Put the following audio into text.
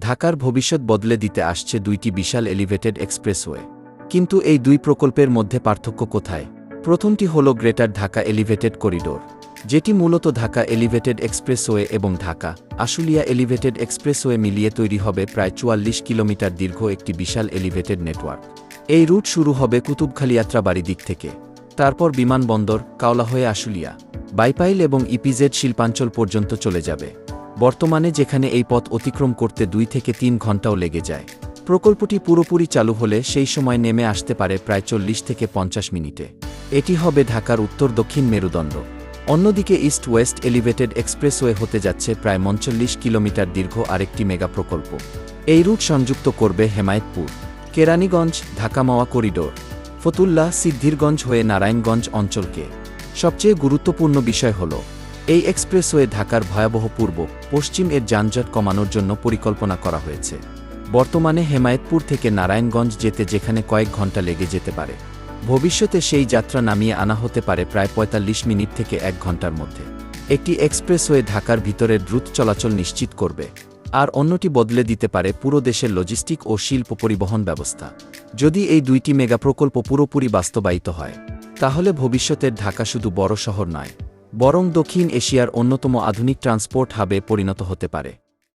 ঢাকার ভবিষ্যৎ বদলে দিতে আসছে দুইটি বিশাল এলিভেটেড এক্সপ্রেসওয়ে। কিন্তু এই দুই প্রকল্পের মধ্যে পার্থক্য কোথায়? প্রথমটি হল গ্রেটার ঢাকা এলিভেটেড করিডোর, যেটি মূলত ঢাকা এলিভেটেড এক্সপ্রেসওয়ে এবং ঢাকা আশুলিয়া এলিভেটেড এক্সপ্রেসওয়ে মিলিয়ে তৈরি হবে প্রায় ৪৪ কিলোমিটার দীর্ঘ একটি বিশাল এলিভেটেড নেটওয়ার্ক। এই রুট শুরু হবে কুতুবখালী যাত্রাবাড়ি দিক থেকে, তারপর বিমানবন্দর, কাওলা হয়ে আশুলিয়া, বাইপাইল এবং ইপিজেড শিল্পাঞ্চল পর্যন্ত চলে যাবে। বর্তমানে যেখানে এই পথ অতিক্রম করতে ২ থেকে ৩ ঘণ্টাও লেগে যায়, প্রকল্পটি পুরোপুরি চালু হলে সেই সময় নেমে আসতে পারে প্রায় ৪০ থেকে ৫০ মিনিটে। এটি হবে ঢাকার উত্তর দক্ষিণ মেরুদণ্ড। অন্যদিকে ইস্ট ওয়েস্ট এলিভেটেড এক্সপ্রেসওয়ে হতে যাচ্ছে প্রায় ৩৯ কিলোমিটার দীর্ঘ আরেকটি মেগা প্রকল্প। এই রুট সংযুক্ত করবে হেমায়েতপুর, কেরানীগঞ্জ, ঢাকা মাওয়া করিডোর, ফতুল্লা, সিদ্ধিরগঞ্জ হয়ে নারায়ণগঞ্জ অঞ্চলকে। সবচেয়ে গুরুত্বপূর্ণ বিষয় হল, এই এক্সপ্রেসওয়ে ঢাকার ভয়াবহ পূর্ব পশ্চিম এর যানজট কমানোর জন্য পরিকল্পনা করা হয়েছে। বর্তমানে হেমায়েতপুর থেকে নারায়ণগঞ্জ যেতে যেখানে কয়েক ঘণ্টা লেগে যেতে পারে, ভবিষ্যতে সেই যাত্রা নামিয়ে আনা হতে পারে প্রায় ৪৫ মিনিট থেকে ১ ঘণ্টার মধ্যে। একটি এক্সপ্রেসওয়ে ঢাকার ভিতরের দ্রুত চলাচল নিশ্চিত করবে, আর অন্যটি বদলে দিতে পারে পুরো দেশের লজিস্টিক ও শিল্প পরিবহন ব্যবস্থা। যদি এই দুইটি মেগা প্রকল্প পুরোপুরি বাস্তবায়িত হয়, তাহলে ভবিষ্যতের ঢাকা শুধু বড় শহর নয়, বরং দক্ষিণ এশিয়ার অন্যতম আধুনিক ট্রান্সপোর্ট হাবে পরিণত হতে পারে।